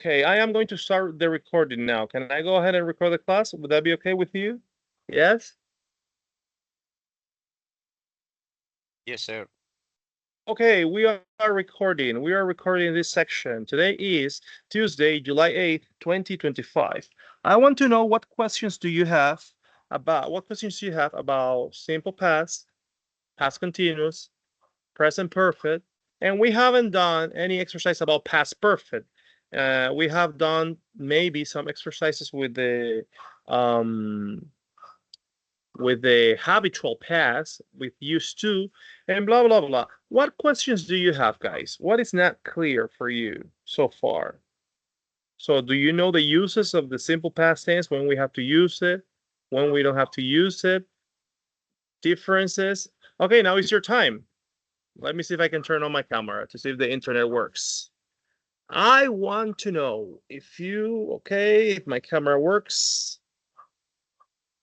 Okay, I am going to start the recording now. Can I go ahead and record the class? Would that be okay with you? Yes? Yes, sir. Okay, we are recording. We are recording this section. Today is Tuesday, July 8th, 2025. I want to know what questions do you have about simple past, past continuous, present perfect, and we haven't done any exercise about past perfect. We have done maybe some exercises with the habitual past, with used to, and blah blah blah. What questions do you have, guys? What is not clear for you so far? So do you know the uses of the simple past tense, when we have to use it, when we don't have to use it, differences? Okay, now is your time. Let me see if I can turn on my camera to see if the internet works. I want to know if my camera works.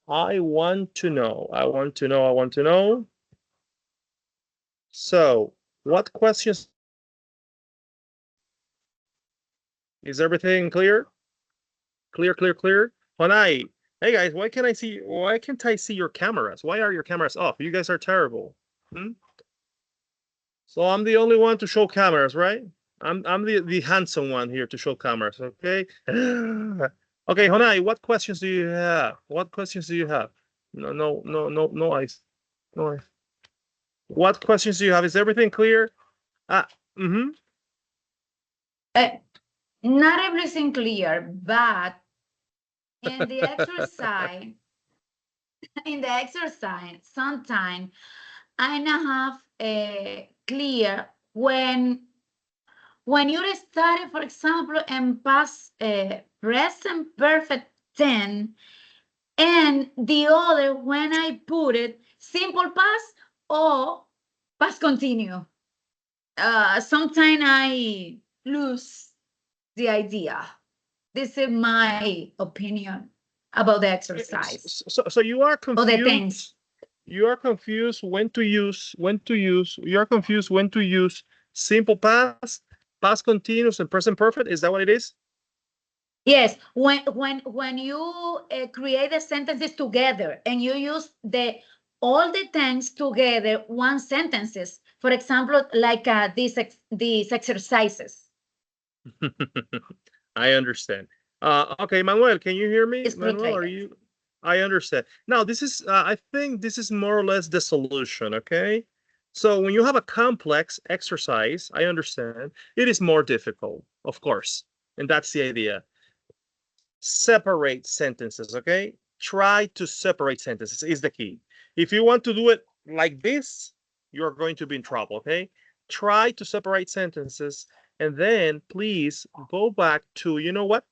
I want to know. So, what questions? Is everything clear? Clear. Honai, hey guys, why can't I see your cameras? Why are your cameras off? You guys are terrible. So I'm the only one to show cameras, right? I'm the handsome one here to show cameras, okay? Okay, Honai, what questions do you have? No ice. No ice. What questions do you have? Is everything clear? Not everything clear, but in the exercise, sometimes I not have clear when you study, for example, in past present perfect tense, and the other when I put it simple past or past continue. Sometimes I lose the idea. This is my opinion about the exercise. So you are confused. Or the tense. You are confused when to use. You are confused when to use simple past, past continuous, and present perfect. Is that what it is? Yes. When you create the sentences together and you use all the things together, one sentences. For example, like these exercises. I understand. Okay, Manuel, can you hear me? It's Manuel, are you? I understand. Now, this is, I think this is more or less the solution, okay? So when you have a complex exercise, I understand, it is more difficult, of course. And that's the idea. Separate sentences, okay? Try to separate sentences is the key. If you want to do it like this, you're going to be in trouble, okay? Try to separate sentences, and then please go back to, you know what?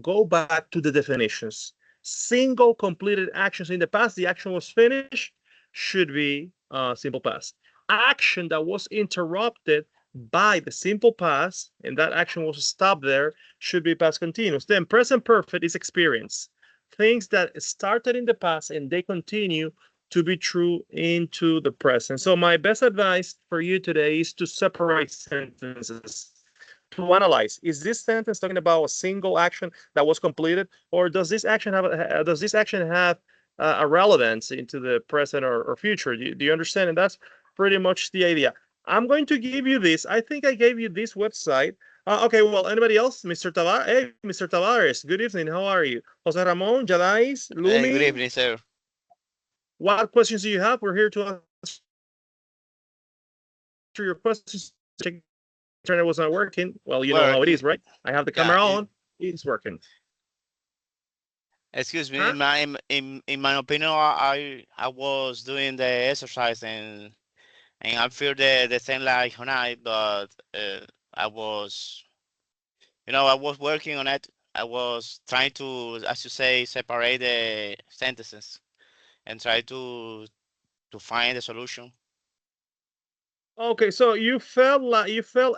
Go back to the definitions. Single completed actions in the past, the action was finished, should be simple past. Action that was interrupted by the simple past, and that action was stopped there, should be past continuous. Then present perfect is experience. Things that started in the past and they continue to be true into the present. So my best advice for you today is to separate sentences, to analyze, is this sentence talking about a single action that was completed, or does this action have a relevance into the present or future? Do you understand? And that's pretty much the idea. I'm going to give you this. I think I gave you this website. Okay, well, anybody else? Mr. Tavares? Hey, Mr. Tavares, good evening. How are you? Jose Ramon, Jadais, Lumi? Hey, good evening, sir. What questions do you have? We're here to answer your questions. Internet was not working. Well, you know how it is, right? I have the camera on. It's working. Excuse me. Huh? In my opinion, I was doing the exercise and I feel the same like Honai, but I was working on it. I was trying to, as you say, separate the sentences and try to find the solution. Okay, so you felt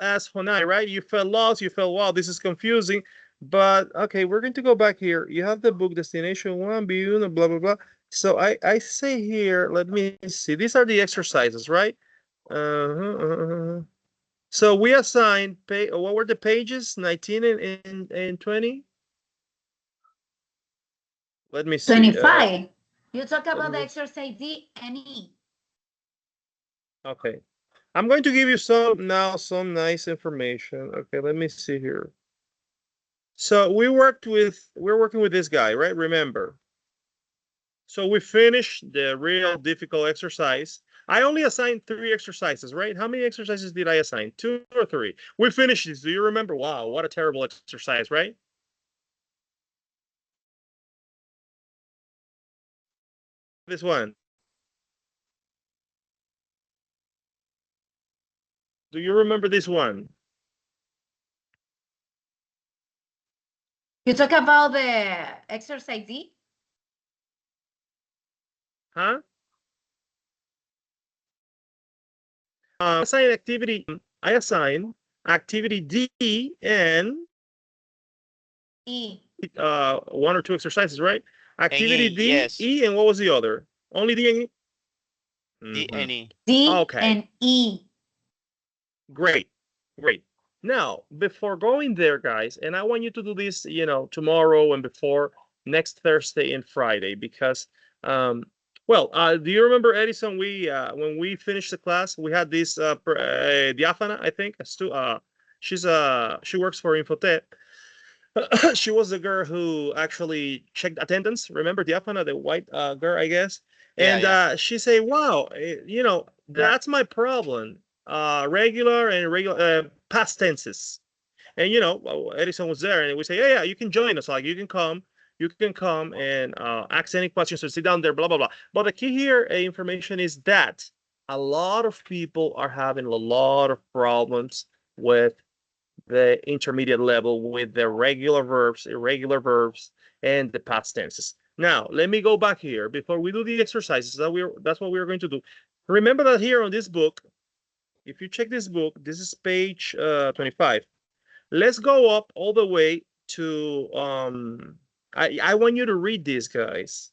as Honai, right? You felt lost. You felt, wow, this is confusing. But okay, we're going to go back here. You have the book Destination 1, B1, blah blah blah. So I say here, let me see. These are the exercises, right? So we assigned, what were the pages, 19 and 20? Let me see. 25. You talk let about the me- exercise D and E. Okay. I'm going to give you some nice information. Okay, let me see here. So we're working with this guy, right? Remember. So we finished the real difficult exercise. I only assigned 3 exercises, right? How many exercises did I assign? 2 or 3? We finished this. Do you remember? Wow, what a terrible exercise, right? This one. Do you remember this one? You talk about the exercise D? Huh? I assign activity D and E. 1 or 2 exercises, right? Activity E, D, yes. E, and what was the other? Only D and E? D and E. D Okay. and E. Great. Now, before going there, guys, and I want you to do this, tomorrow and before next Thursday and Friday, because, do you remember, Edison? When we finished the class, we had this Diafana, I think. She works for Infotech. She was the girl who actually checked attendance. Remember Diafana, the white girl, I guess. Yeah, And yeah. she said, "Wow, that's my problem. Regular and irregular past tenses." And Edison was there, and we say, "Yeah, you can join us. Like you can come and ask any questions. So sit down there, blah blah blah." But the key here, information is that a lot of people are having a lot of problems with the intermediate level with the regular verbs, irregular verbs, and the past tenses. Now, let me go back here before we do the exercises. That's what we're going to do. Remember that here on this book, if you check this book, this is page 25. Let's go up all the way to, I want you to read this, guys.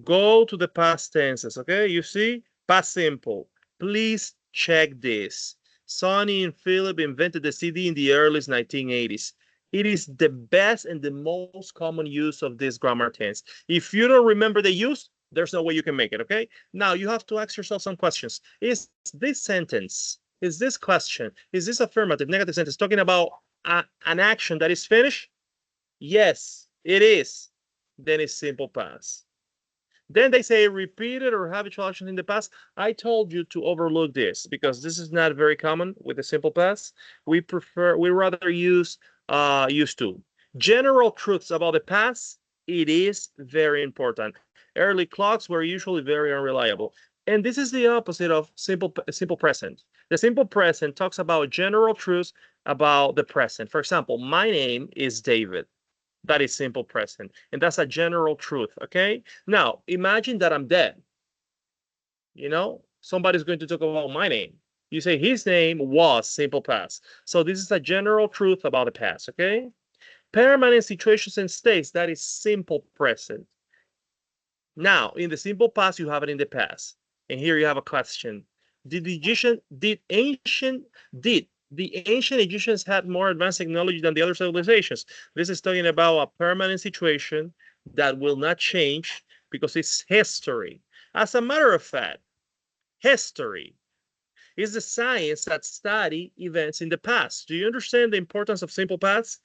Go to the past tenses, okay? You see, past simple. Please check this. Sonny and Philip invented the CD in the early 1980s. It is the best and the most common use of this grammar tense. If you don't remember the use, there's no way you can make it, okay? Now you have to ask yourself some questions. Is this sentence, is this question, is this affirmative, negative sentence talking about an action that is finished? Yes, it is. Then it's simple past. Then they say repeated or habitual action in the past. I told you to overlook this because this is not very common with the simple past. We rather use used to. General truths about the past, it is very important. Early clocks were usually very unreliable. And this is the opposite of simple present. The simple present talks about general truths about the present. For example, my name is David. That is simple present. And that's a general truth, okay? Now, imagine that I'm dead. Somebody's going to talk about my name. You say his name was simple past. So this is a general truth about the past, okay? Permanent situations and states, that is simple present. Now, in the simple past, you have it in the past. And here you have a question. Did the ancient Egyptians had more advanced technology than the other civilizations? This is talking about a permanent situation that will not change because it's history. As a matter of fact, history is the science that study events in the past. Do you understand the importance of simple past?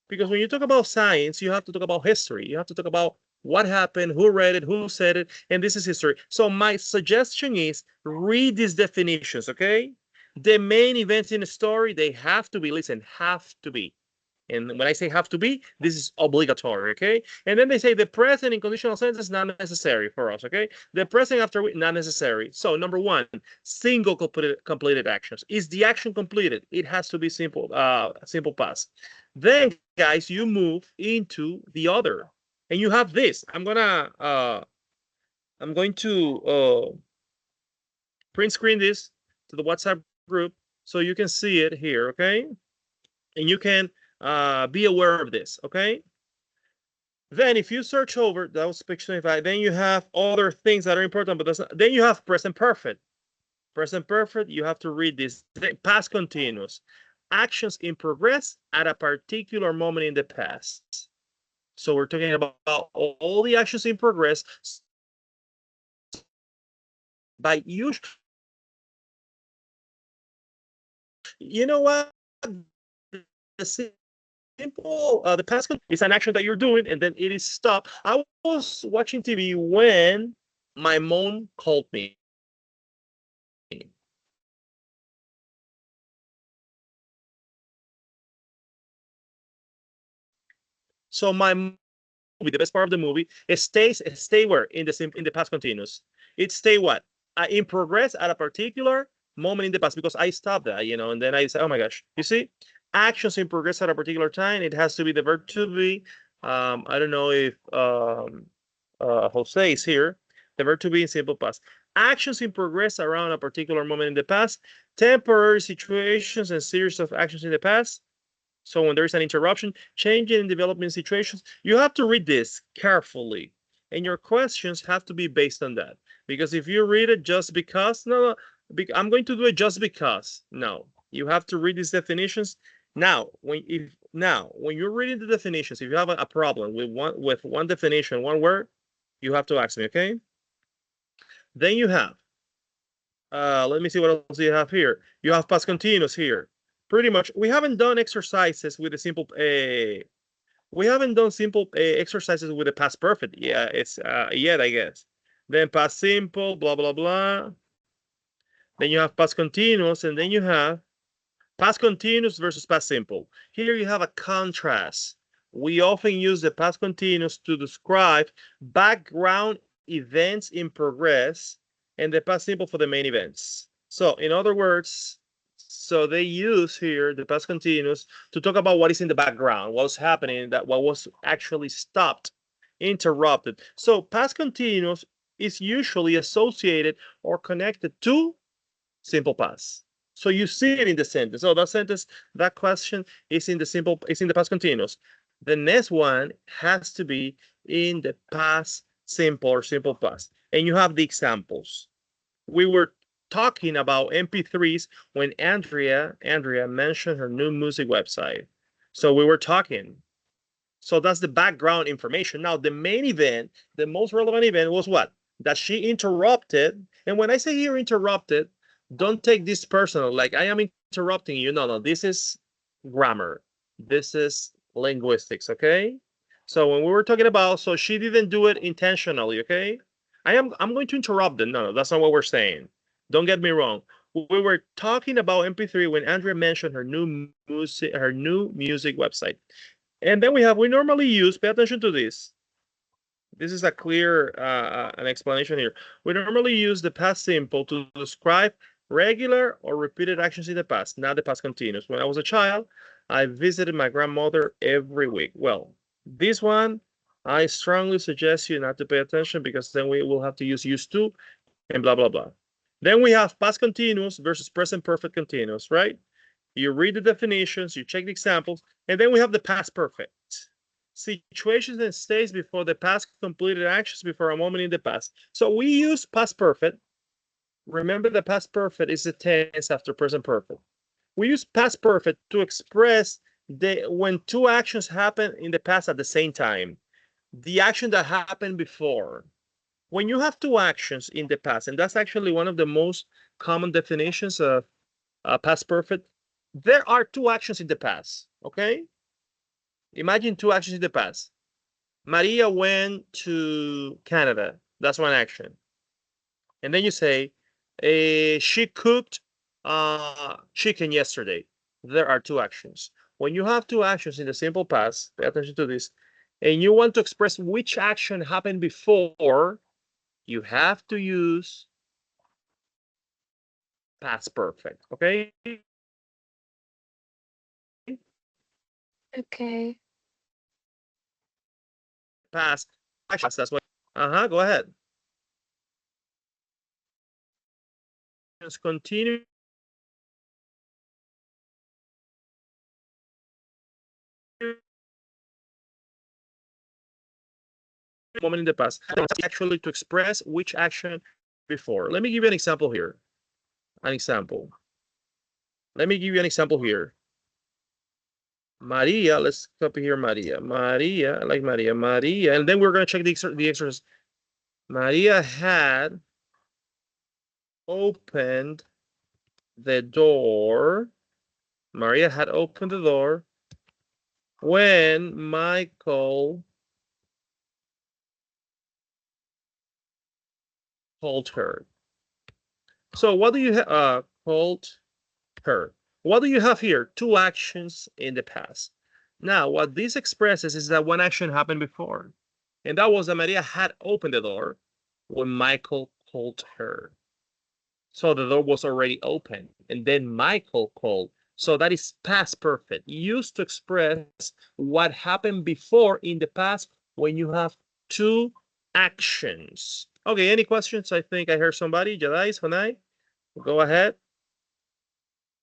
Because when you talk about science, you have to talk about history. You have to talk about what happened, who read it, who said it, and this is history. So my suggestion is read these definitions, okay? The main events in a story, they have to be, listen, have to be. And when I say have to be, this is obligatory, okay? And then they say the present in conditional sentences not necessary for us, okay? The present after not necessary. So number one, single completed actions. Is the action completed? It has to be simple past. Then, guys, you move into the other, and you have this. I'm going to print screen this to the WhatsApp group so you can see it here, okay? And you can be aware of this, okay? Then if you search over, that was page 25, then you have other things that are important, but then you have present perfect. Present perfect, you have to read this. Past continuous. Actions in progress at a particular moment in the past. So we're talking about all the actions in progress by use. You know what? The simple, the past is an action that you're doing and then it is stopped. I was watching TV when my mom called me. So my movie, the best part of the movie, it stay where in the past continuous. It stay what? In progress at a particular moment in the past because I stopped that, and then I said, oh my gosh, you see, actions in progress at a particular time. It has to be the verb to be. I don't know if Jose is here. The verb to be in simple past. Actions in progress around a particular moment in the past. Temporary situations and series of actions in the past. So when there is an interruption, changing in development situations, you have to read this carefully. And your questions have to be based on that. Because if you read it just because, no, I'm going to do it just because. No, you have to read these definitions. Now, when you're reading the definitions, if you have a problem with one definition, one word, you have to ask me, okay? Then you have, let me see what else you have here. You have past continuous here. Pretty much, we haven't done exercises with a simple, we haven't done simple exercises with the past perfect. Yeah, it's yet, I guess. Then past simple, blah, blah, blah. Then you have past continuous, and then you have past continuous versus past simple. Here you have a contrast. We often use the past continuous to describe background events in progress and the past simple for the main events. So in other words, so they use here the past continuous to talk about what is in the background, what's happening, what was actually stopped, interrupted. So past continuous is usually associated or connected to simple past. So you see it in the sentence. So that sentence, that question is in the past continuous. The next one has to be in the past simple or simple past. And you have the examples. We were talking about MP3s when Andrea mentioned her new music website. So we were talking. So that's the background information. Now, the main event, the most relevant event was what? That she interrupted. And when I say here interrupted, don't take this personal, like I am interrupting you. No, this is grammar. This is linguistics, okay? So when we were talking about, so she didn't do it intentionally, okay? I'm going to interrupt them. No, that's not what we're saying. Don't get me wrong. We were talking about MP3 when Andrea mentioned her new music website. And then we normally use, pay attention to this. This is a clear an explanation here. We normally use the past simple to describe regular or repeated actions in the past, not the past continuous. When I was a child, I visited my grandmother every week. Well, this one, I strongly suggest you not to pay attention because then we will have to use used to and blah, blah, blah. Then we have past continuous versus present perfect continuous, right? You read the definitions, you check the examples, and then we have the past perfect. Situations and states before the past completed actions before a moment in the past. So we use past perfect. Remember, the past perfect is the tense after present perfect. We use past perfect to express when two actions happen in the past at the same time. The action that happened before. When you have two actions in the past, and that's actually one of the most common definitions of past perfect, there are two actions in the past, okay? Imagine two actions in the past. Maria went to Canada. That's one action. And then you say, she cooked chicken yesterday. There are two actions. When you have two actions in the simple past, pay attention to this, and you want to express which action happened before, you have to use past perfect, okay? Okay. Past, that's what, go ahead. Continue. Moment in the past, actually to express which action before. Let me give you an example here. an example. Let me give you an example here. Maria, let's copy here Maria. Maria, I like Maria. Maria, and then we're going to check the exercise. Maria had opened the door. Maria had opened the door when Michael called her. So what do you have? Called her. What do you have here? Two actions in the past. Now, what this expresses is that one action happened before, and that was that Maria had opened the door when Michael called her. So the door was already open, and then Michael called. So that is past perfect, used to express what happened before in the past when you have two actions. Okay, any questions? I think I heard somebody. Jadais, Honai, go ahead.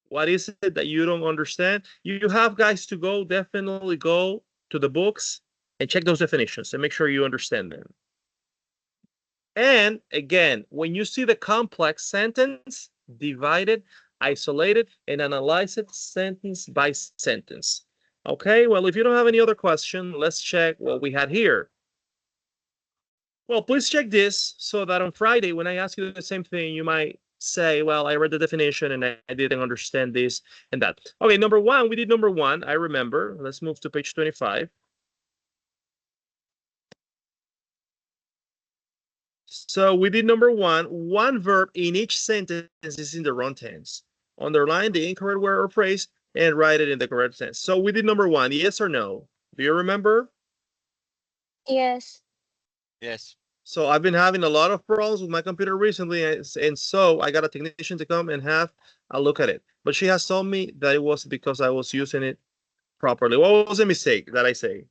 What is it that you don't understand? You have, guys, to go, definitely go to the books and check those definitions and make sure you understand them. And again, when you see the complex sentence, divide it, isolate it, and analyze it sentence by sentence. Okay, well, if you don't have any other question, let's check what we had here. Well, please check this so that on Friday, when I ask you the same thing, you might say, well, I read the definition and I didn't understand this and that. Okay, number one, we did number one. I remember. Let's move to page 25. So we did number one. One verb in each sentence is in the wrong tense. Underline the incorrect word or phrase and write it in the correct tense. So we did number one. Yes or no? Do you remember? Yes. Yes. So I've been having a lot of problems with my computer recently, and so I got a technician to come and have a look at it. But she has told me that it was because I was using it properly. What was the mistake that I say?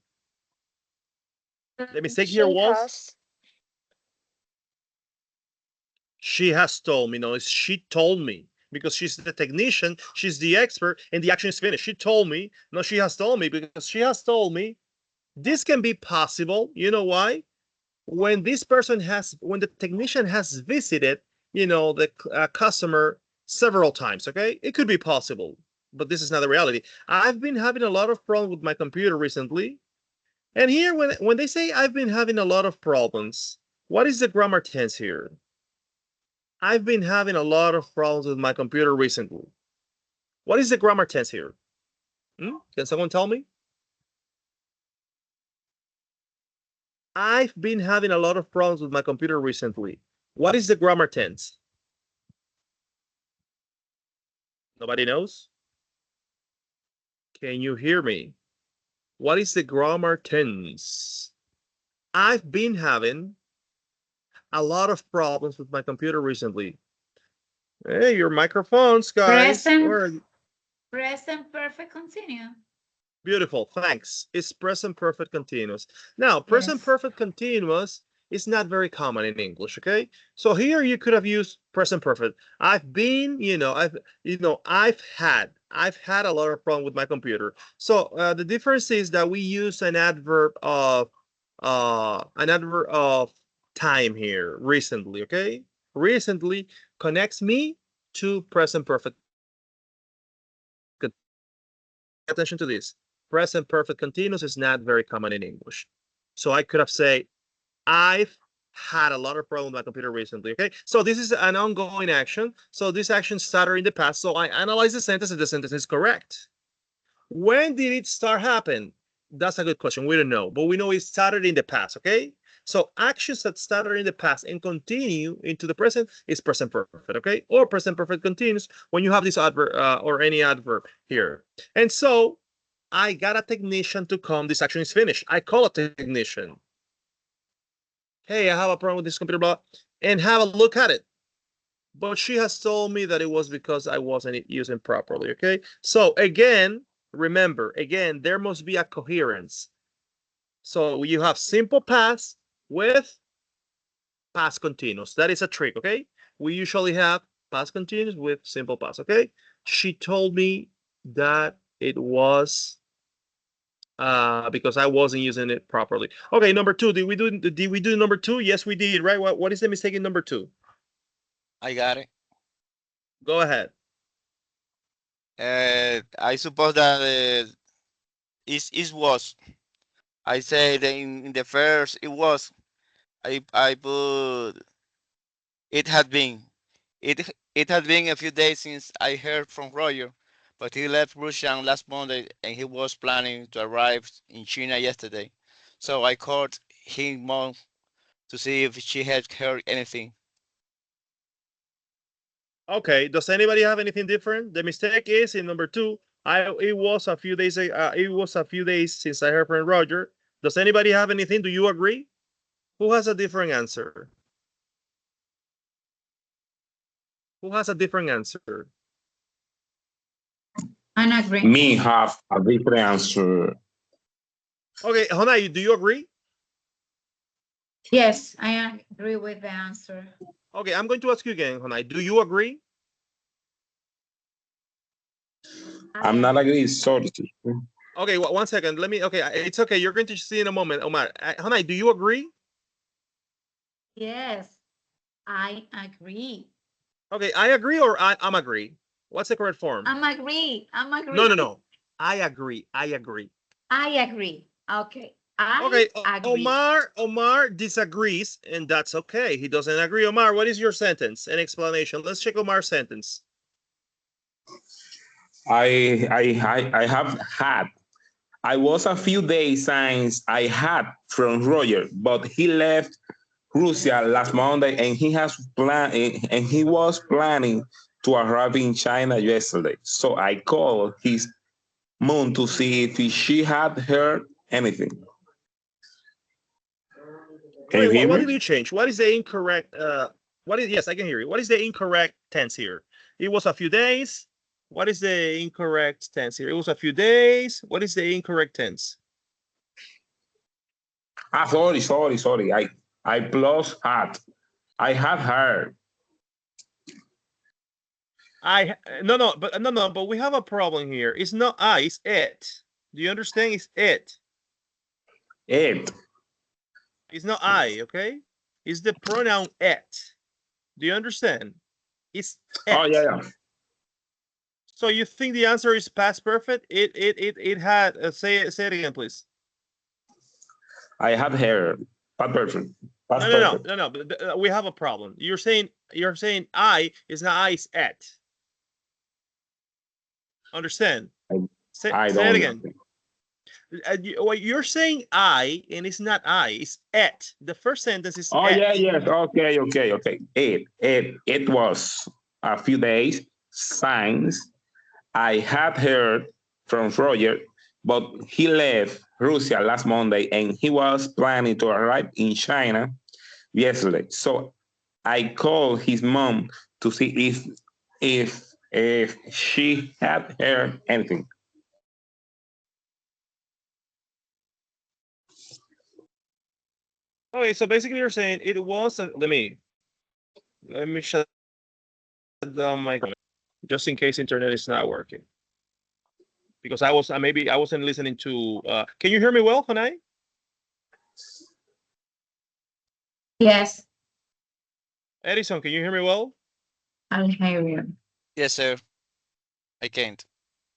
The mistake here was? She has told me. No, it's she told me. Because she's the technician, she's the expert, and the action is finished. She told me. No, she has told me because she has told me this can be possible. You know why? When this person has, when the technician has visited, you know, the customer several times, okay? It could be possible, but this is not the reality. I've been having a lot of problems with my computer recently. And here, when they say I've been having a lot of problems, what is the grammar tense here? I've been having a lot of problems with my computer recently. What is the grammar tense here? Can someone tell me? I've been having a lot of problems with my computer recently. What is the grammar tense? Nobody knows? Can you hear me? What is the grammar tense? I've been having a lot of problems with my computer recently. Hey, your microphones, guys. Present perfect continuous. Beautiful, thanks. It's present perfect continuous. Now, present perfect continuous is not very common in English, okay? So here you could have used present perfect. I've been, I've had a lot of problem with my computer. So the difference is that we use an adverb of time here, recently, okay? Recently connects me to present perfect. Pay attention to this. Present perfect continuous is not very common in English. So I could have said, I've had a lot of problems with my computer recently, okay? So this is an ongoing action. So this action started in the past. So I analyze the sentence and the sentence is correct. When did it start happen? That's a good question. We don't know, but we know it started in the past, okay? So actions that started in the past and continue into the present is present perfect, okay? Or present perfect continuous when you have this adverb or any adverb here. And so I got a technician to come. This action is finished. I call a technician. Hey, I have a problem with this computer, blah, and have a look at it. But she has told me that it was because I wasn't using properly, okay? So again, remember, again, there must be a coherence. So you have simple past with past continuous. That is a trick, okay? We usually have past continuous with simple past, okay? She told me that it was because I wasn't using it properly. Okay, number two. Did we do number two? Yes, we did, right? What is the mistake in number two? I got it. Go ahead. I suppose that it was. I said in the first it was. I put it had been. It had been a few days since I heard from Roger, but he left Russia last Monday and he was planning to arrive in China yesterday. So I called him mom to see if she had heard anything. Okay. Does anybody have anything different? The mistake is in number 2. It was a few days. It was a few days since I heard from Roger. Does anybody have anything? Do you agree? Who has a different answer? Who has a different answer? I agree. Me have a different answer. Okay, Honai, do you agree? Yes, I agree with the answer. Okay, I'm going to ask you again, Honai. Do you agree? I'm not agree. Sorry. Okay, 1 second. Let me. Okay, it's okay. You're going to see in a moment, Omar. Honai, do you agree? Yes, I agree. Okay, I agree or I'm agree. What's the correct form? I'm agree. I'm agree. No. I agree. I agree. I agree. Okay. I Okay, agree. Omar disagrees, and that's okay. He doesn't agree. Omar, what is your sentence? An explanation. Let's check Omar's sentence. I have had. I was a few days since I had from Roger, but he left Russia last Monday, and he was planning to arrive in China yesterday. So I called his mom to see if she had heard anything. Can you Wait, hear what me? did you change? What is the incorrect? Yes, I can hear you. What is the incorrect tense here? It was a few days. What is the incorrect tense here? It was a few days. What is the incorrect tense? Sorry. I plus had. I had heard. But we have a problem here. It's not I, it's it. Do you understand? It's it. It. It's not I, okay? It's the pronoun it. Do you understand? It's it. Oh yeah. So you think the answer is past perfect? It had say it again, please. I had heard. Past perfect. No. But we have a problem. You're saying I is not I, it's at. Understand? Say it again. You're saying I, and it's not I, it's at. The first sentence is Oh at. yes. Okay. It was a few days since I had heard from Roger, but he left Russia last Monday and he was planning to arrive in China yesterday. So I called his mom to see if she had heard anything. Okay, so basically you're saying it was let me shut down my comment just in case internet is not working. Because I wasn't listening to can you hear me well, Hanai? Yes, Edison, can you hear me well? I'll hear you. Yes, sir. I can't.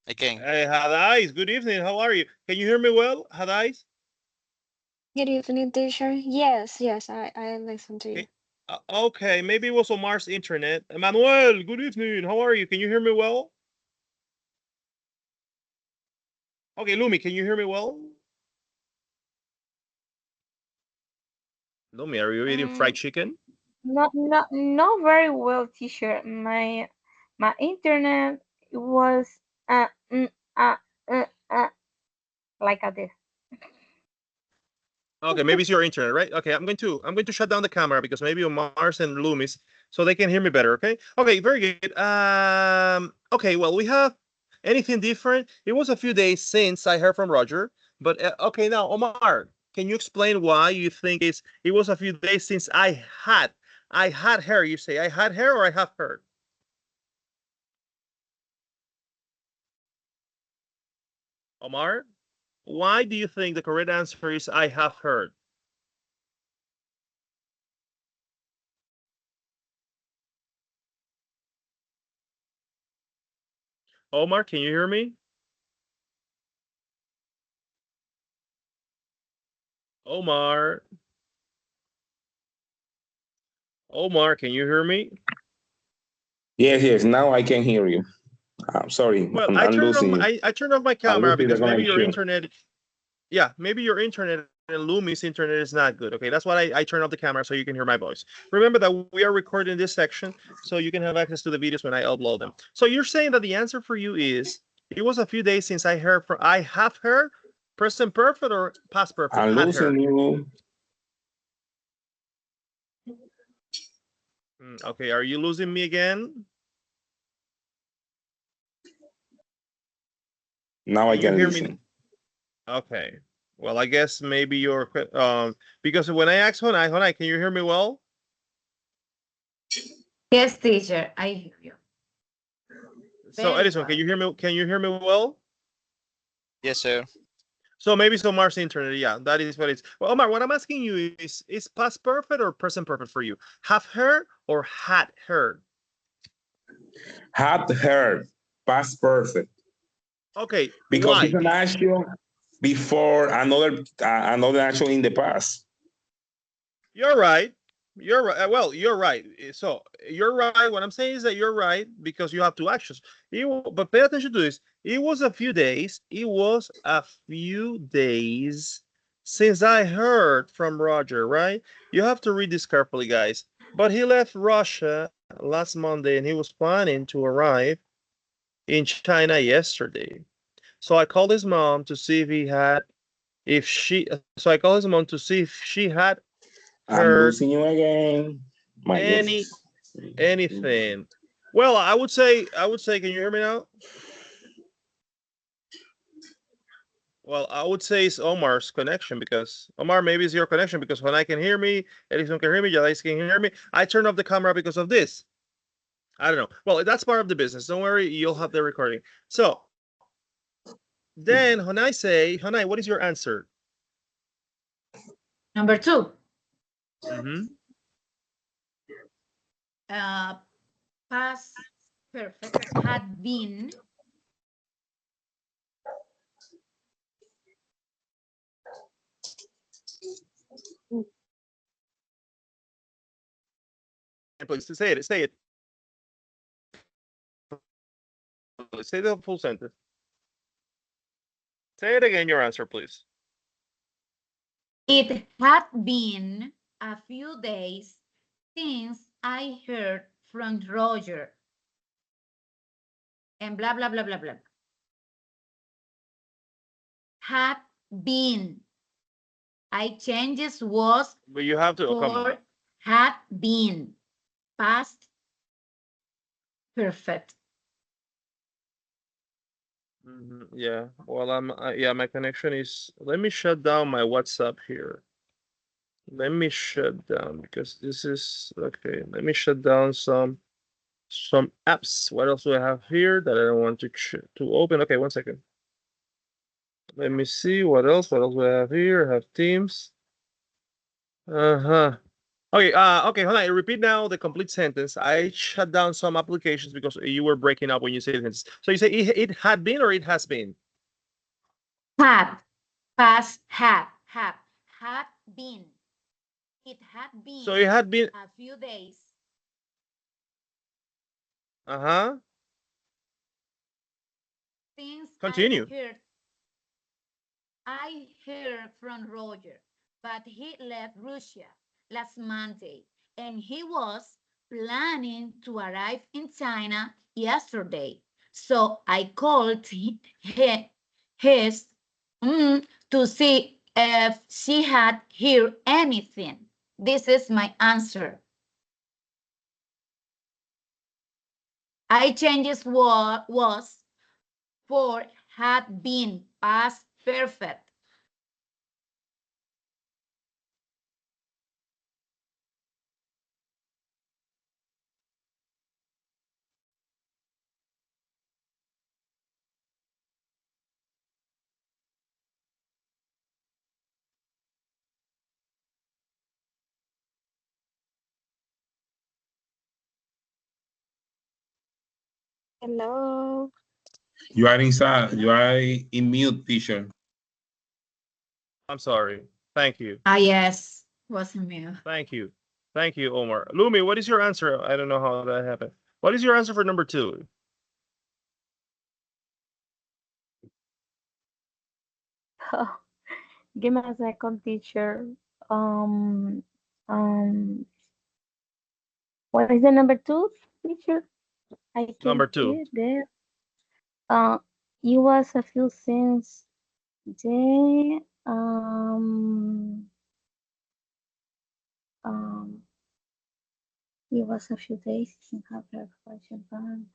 I can. Hey, Hadais, good evening. How are you? Can you hear me well, Hadais? Good evening, teacher. Yes, I listen to you. Okay, maybe it was Omar's internet. Manuel, good evening. How are you? Can you hear me well? Okay, Lumi, can you hear me well? Lumi, are you eating fried chicken? Not very well, teacher. My internet was uh, mm, uh, uh, uh, like this. Okay, maybe it's your internet, right? Okay, I'm going to shut down the camera because maybe Omar's and Lumis so they can hear me better. Okay, very good. Okay, well, we have anything different. It was a few days since I heard from Roger, but okay, now Omar, can you explain why you think it was a few days since I had her? You say I had her or I have heard? Omar, why do you think the correct answer is I have heard? Omar, can you hear me? Omar. Omar, can you hear me? Yes. Now I can hear you. I'm sorry. Well, I'm I turned off losing my, you. I turned off my I'm camera losing the because maybe your connection. internet, yeah, maybe your internet and Lumi's internet is not good. Okay, that's why I turned off the camera so you can hear my voice. Remember that we are recording this section so you can have access to the videos when I upload them. So you're saying that the answer for you is it was a few days since I have heard present perfect or past perfect? I'm Had losing heard. you. Okay, are you losing me again? Now I Can you can hear listen. me? Okay. Well, I guess maybe you're because when I asked Honai, can you hear me well? Yes, teacher, I hear you. So Very Edison, well. can you hear me? Can you hear me well? Yes, sir. So maybe so Omar's internet. Yeah, that is what it's. Well, Omar, what I'm asking you is past perfect or present perfect for you? Have heard or had heard? Had heard. Past perfect. Okay. Because Why? it's an action before another action in the past. You're right. You're right. Well, you're right. So you're right. What I'm saying is that you're right because you have two actions. But pay attention to this. It was a few days. It was a few days since I heard from Roger, right? You have to read this carefully, guys. But he left Russia last Monday and he was planning to arrive in China yesterday. So I called his mom to see so I called his mom to see if she had I'm heard losing you again. My any goodness. anything. Well, I would say, can you hear me now? Well, I would say it's Omar's connection because Omar, maybe it's your connection because when I can hear me, Edison can hear me, Jadais can hear me. I turned off the camera because of this. I don't know. Well, that's part of the business. Don't worry, you'll have the recording. So then Honai, what is your answer? Number 2. Mm-hmm. Past perfect had been. Please say it. Say it. Say the full sentence. Say it again, your answer, please. It had been a few days since I heard from Roger. And blah, blah, blah, blah, blah. Had been. I changes was But you have to come on. for had been. Past perfect. Yeah. Well, yeah, my connection is. Let me shut down my WhatsApp here. Let me shut down because this is okay. Let me shut down some apps. What else do I have here that I don't want to open? Okay, 1 second. Let me see what else. What else do I have here? I have Teams. Uh-huh. Okay, okay, hold on. Repeat now the complete sentence. I shut down some applications because you were breaking up when you say the sentence. So you say it had been or it has been? Had. Past had been. It had been. So it had been. A few days. Uh-huh. Since Continue. I heard from Roger, but he left Russia last Monday, and he was planning to arrive in China yesterday. So I called his to see if she had heard anything. This is my answer. I changes was for had been past perfect. Hello. You are inside. You are in mute, teacher. I'm sorry. Thank you. Ah, yes, wasn't me. Thank you. Thank you, Omar. Lumi, what is your answer? I don't know how that happened. What is your answer for number 2? Give me a second, teacher. Um, um, what is the number 2, teacher? I can Number see 2. it there. Uh, it was a few since the it was a few days in her graduation band.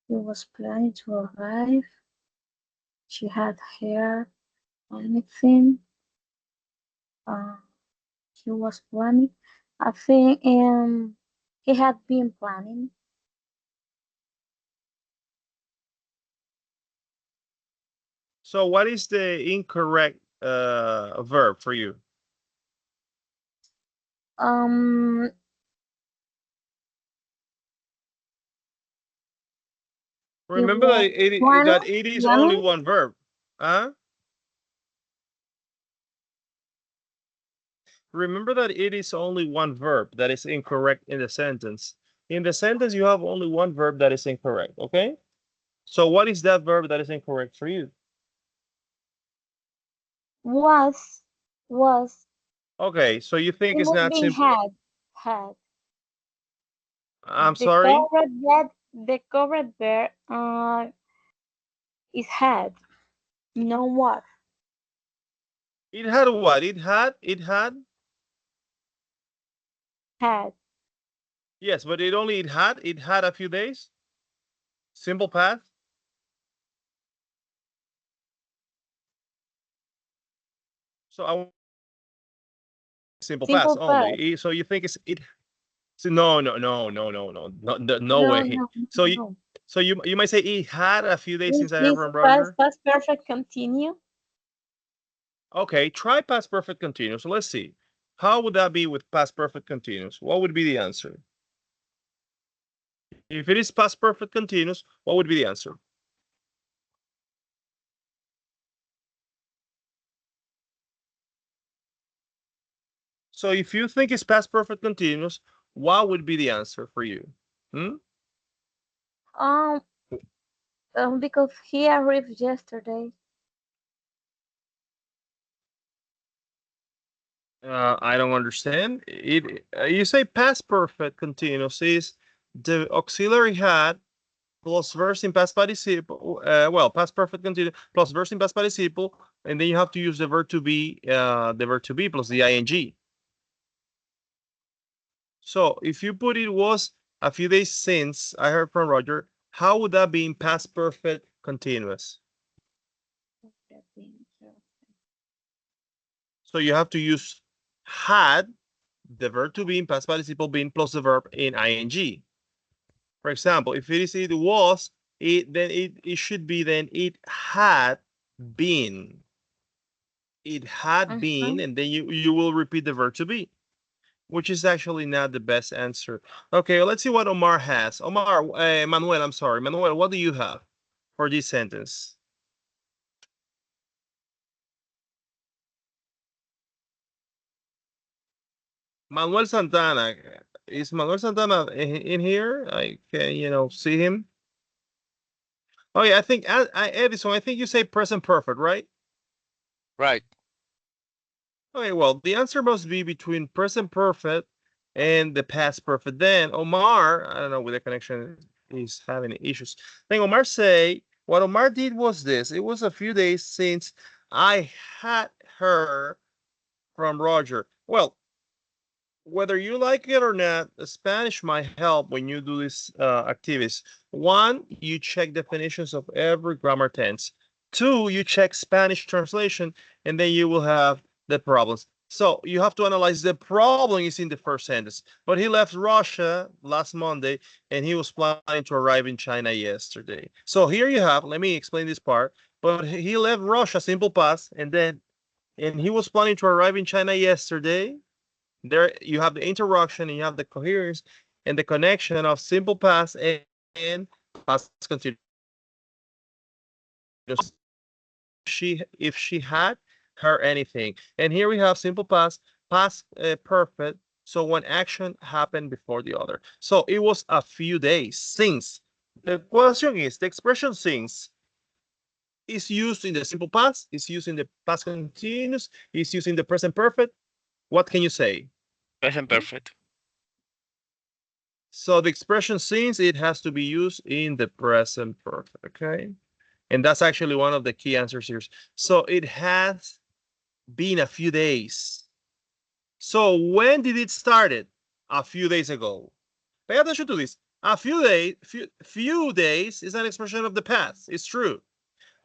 He was planning to arrive. She had hair, anything. He was planning. I think he had been planning. So what is the incorrect verb for you? Um, Remember that it is only planning. one verb. Huh? Remember that it is only one verb that is incorrect in the sentence. In the sentence, you have only one verb that is incorrect, okay? So what is that verb that is incorrect for you? Was Okay, so you think it it's would not be simple. had. I'm The sorry? correct verb is had. No what. It had what? It had? Had. Yes, but it had a few days. Simple past. So I simple past Simple past. only. So you think it's it? So no No, way. no, So no. you might say it had a few days since I have Is run Roger. past perfect continue? Okay, try past perfect continuous. So let's see. How would that be with past perfect continuous? What would be the answer? If it is past perfect continuous, what would be the answer? So if you think it's past perfect continuous, what would be the answer for you? Hmm? Um, because he arrived yesterday. I don't understand. You say past perfect continuous is the auxiliary had plus verse in past participle. Well, past perfect continuous plus verse in past participle, and then you have to use the verb to be plus the ing. So if you put it was a few days since I heard from Roger, how would that be in past perfect continuous? So you have to use had, the verb to be in past participle being plus the verb in ing. For example, if it was, then it should be then it had been. It had been, and then you will repeat the verb to be, which is actually not the best answer. Okay, let's see what Omar has. Manuel, I'm sorry. Manuel, what do you have for this sentence? Manuel Santana. Is Manuel Santana in here? I can, see him. Oh yeah, I think Edison, I think you say present perfect, right? Right. Okay, well, the answer must be between present perfect and the past perfect. Then Omar, I don't know, with the connection is having issues. Then Omar say, what Omar did was this. It was a few days since I had heard from Roger. Well, whether you like it or not, Spanish might help when you do these activities. One, you check definitions of every grammar tense. Two, you check Spanish translation, and then you will have the problems. So you have to analyze the problem is in the first sentence. But he left Russia last Monday, and he was planning to arrive in China yesterday. So here you have, let me explain this part. But he left Russia, simple past, and he was planning to arrive in China yesterday. There you have the interruption and you have the coherence and the connection of simple past and past continuous. if she had heard anything. And here we have simple past, past perfect. So one action happened before the other. So it was a few days since. The question is, the expression since is used in the simple past, is used in the past continuous, is used in the present perfect. What can you say? Present perfect. So the expression since, it has to be used in the present perfect, okay? And that's actually one of the key answers here. So it has been a few days. So when did it started? A few days ago. Pay attention to this. A few days is an expression of the past. It's true.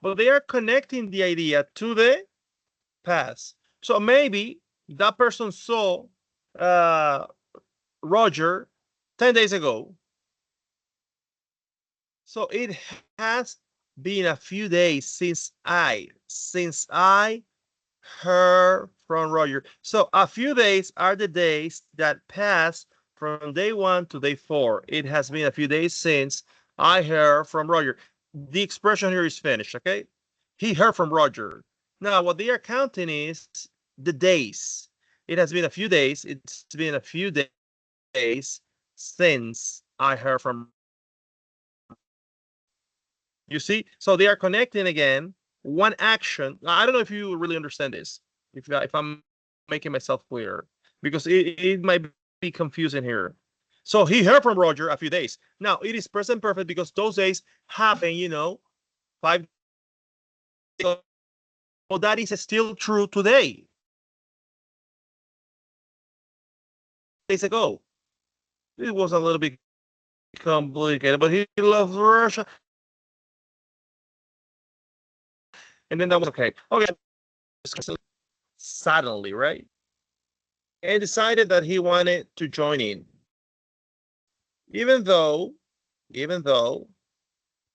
But they are connecting the idea to the past. So maybe that person saw Roger 10 days ago. So it has been a few days since I heard from Roger. So a few days are the days that pass from day 1 to day 4. It has been a few days since I heard from Roger. The expression here is finished, okay? He heard from Roger. Now, what they are counting is the days. It has been a few days. It's been a few days since I heard from. You see? So they are connecting again one action. I don't know if you really understand this, if I'm making myself clear, because it might be confusing here. So he heard from Roger a few days. Now it is present perfect because those days happen, 5 days ago. Well, that is still true today. Days ago. It was a little bit complicated, but he loves Russia. And then that was okay. Okay. Suddenly, right? And decided that he wanted to join in. Even though,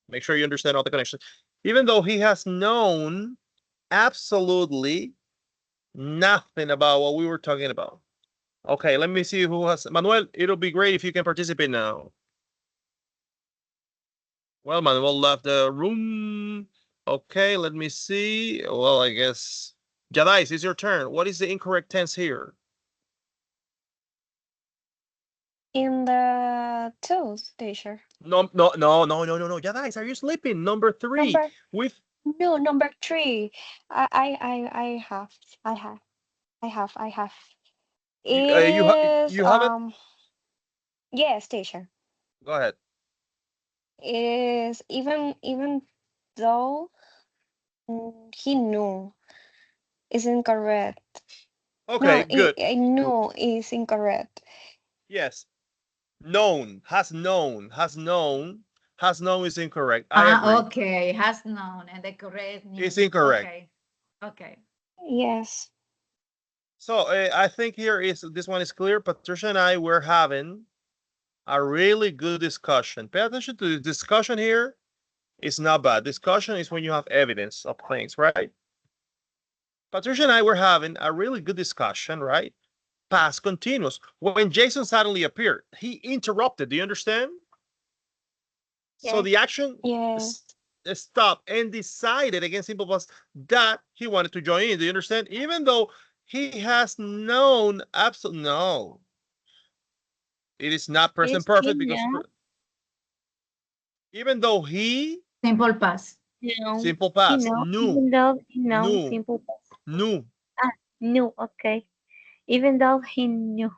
make sure you understand all the connections, even though he has known absolutely nothing about what we were talking about. Okay, let me see who has, Manuel, it'll be great if you can participate now. Well, Manuel left the room. Okay, let me see. Well, I guess, Jadais, it's your turn. What is the incorrect tense here? In the tooth, teacher. No. Jadais, are you sleeping? Number 3. Number With no, number 3. I have. Is you have it? yes, teacher. Go ahead. Is even though he knew is incorrect. Okay, No, good. I know is incorrect. Yes. Known, has known is incorrect. I agree. Okay, has known, and the correct It's knew. incorrect. Okay. Yes. So I think here is, this one is clear. Patricia and I were having a really good discussion. Pay attention to the discussion here. It's not bad. Discussion is when you have evidence of things, right? Patricia and I were having a really good discussion, right? Past continuous. When Jason suddenly appeared, he interrupted. Do you understand? So the action Yes. stopped and decided against simple past that he wanted to join in. Do you understand? Even though he has known absolutely no. It is not present perfect because even though he Simple past. No. simple past Even though he knows knew simple past. knew. Knew, okay. Even though he knew.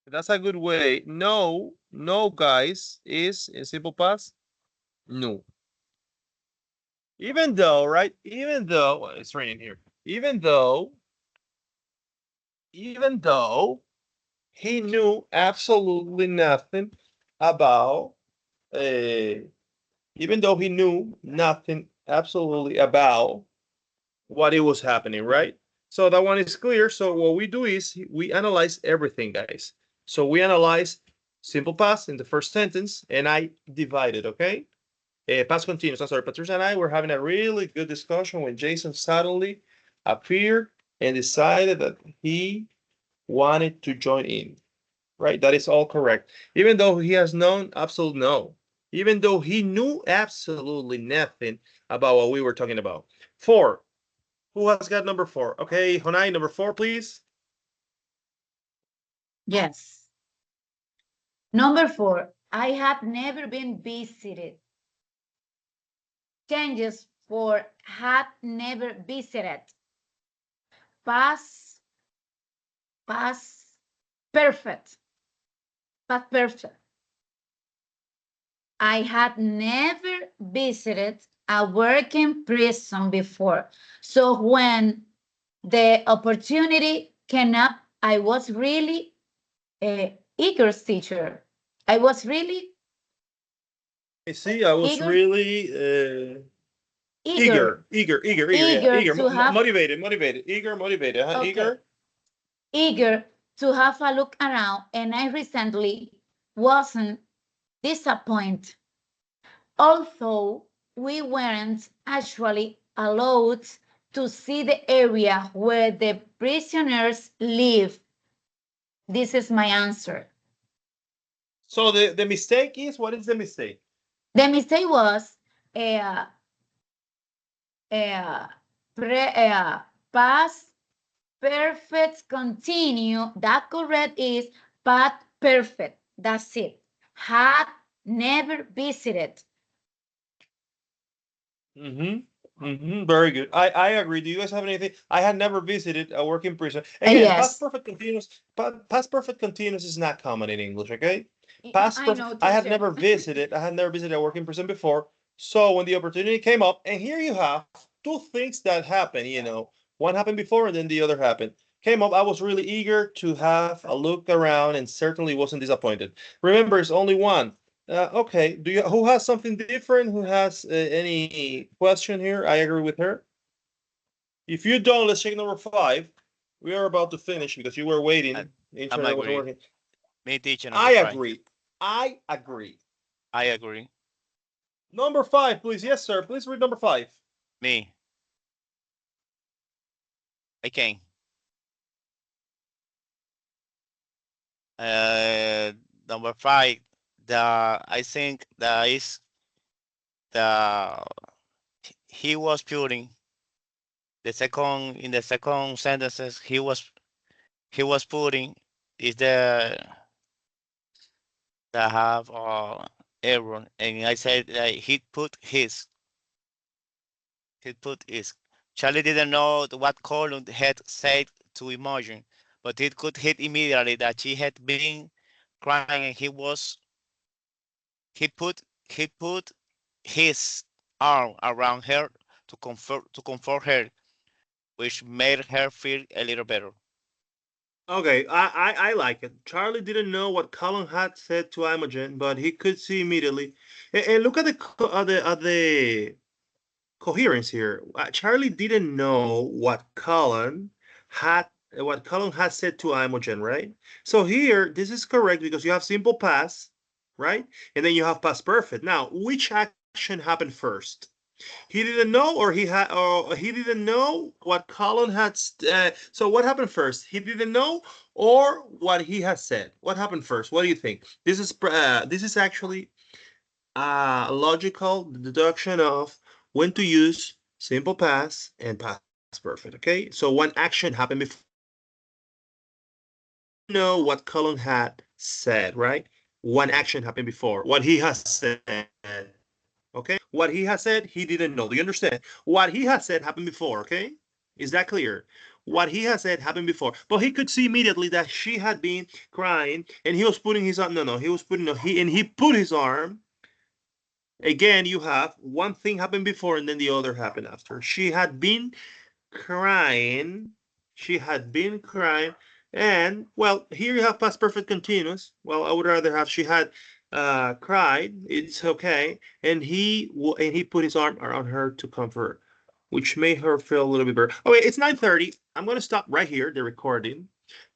That's a good way. No, guys, is in simple past knew. Even though, right? Even though, well, it's raining here. Even though he knew absolutely nothing about, even though he knew nothing absolutely about what it was happening, right? So that one is clear. So what we do is we analyze everything, guys. So we analyze simple past in the first sentence, and I divide it, okay? Past continuous. I'm sorry, Patricia and I were having a really good discussion when Jason suddenly appeared and decided that he wanted to join in, right? That is all correct. Even though he has known absolute no. even though he knew absolutely nothing about what we were talking about. 4. Who has got number 4? Okay, Honai, number 4, please. Yes. Number 4, I had never been visited. Changes for had never visited. Past perfect. Past perfect. I had never visited a working prison before. So when the opportunity came up, I was really eager, teacher. I was really I see, I was eager, really eager, to have, motivated, eager, motivated, huh? okay, eager to have a look around, and I recently wasn't disappointed. Although we weren't actually allowed to see the area where the prisoners live. This is my answer. So the mistake is, what is the mistake? The mistake was past perfect continue. That correct is past perfect. That's it. Had never visited. Very good. I agree. Do you guys have anything? I had never visited a working prison. Again, Yes. Past perfect continuous is not common in English, okay? I know, I had teacher. never visited a working prison before. So when the opportunity came up, and here you have two things that happen, you know, one happened before and then the other happened. Came up, I was really eager to have a look around and certainly wasn't disappointed. Remember, it's only one. Okay, who has something different? Who has any question here? I agree with her. If you don't, let's check number 5. We are about to finish because you were waiting. I'm Internet wasn't working. Me teacher. I agree. I agree. I agree. Number 5, please. Yes, sir. Please read number 5. Me. I can. Number 5. I think that is the he was putting in the second sentences he was putting is the that have error, and I said that he put his. Charlie didn't know what column had said to Imogen, but it could hit immediately that she had been crying, and he put his arm around her to comfort her, which made her feel a little better. Okay, I like it. Charlie didn't know what Colin had said to Imogen, but he could see immediately. And look at the coherence here. Charlie didn't know had what Colin had said to Imogen, right? So here, this is correct because you have simple past, right? And then you have past perfect. Now, which action happened first? He didn't know, or he didn't know what Colin had. So what happened first? He didn't know, or what he has said. What happened first? What do you think? This is actually a logical deduction of when to use simple past and past perfect. Okay, so one action happened before. You know what Colin had said, right? One action happened before. What he has said. Okay, what he has said, he didn't know. Do you understand? What he has said happened before. Okay, is that clear? What he has said happened before, but he could see immediately that she had been crying, and he was putting his arm. No, he was putting he put his arm. Again, you have one thing happened before, and then the other happened after. She had been crying. She had been crying, and well, here you have past perfect continuous. Well, I would rather have she had cried. It's okay, and he put his arm around her to comfort her, which made her feel a little bit better. Okay, it's 9:30. I'm gonna stop right here the recording.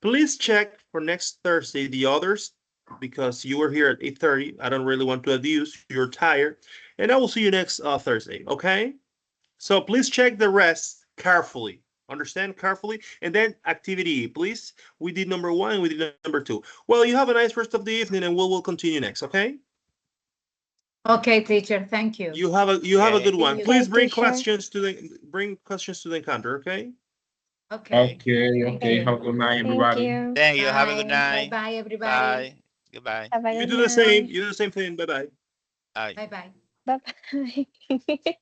Please check for next Thursday the others because you were here at 8:30. I don't really want to abuse. You're tired, and I will see you next Thursday. Okay. So please check the rest carefully. Understand carefully. And then activity, please. We did number 1, we did number 2. Well, you have a nice rest of the evening, and we'll continue next, okay? Okay, teacher, thank you. You have a good one. you. Please bring Teacher. questions to the encounter, okay? Okay. Okay, Thank okay. you. Have a good night, Thank everybody. you. Thank you. Have a good Bye. night. Bye-bye, everybody. Bye. Goodbye. Have a You good do the same. night. You do the same thing. Bye-bye. Bye. Bye-bye. Bye-bye.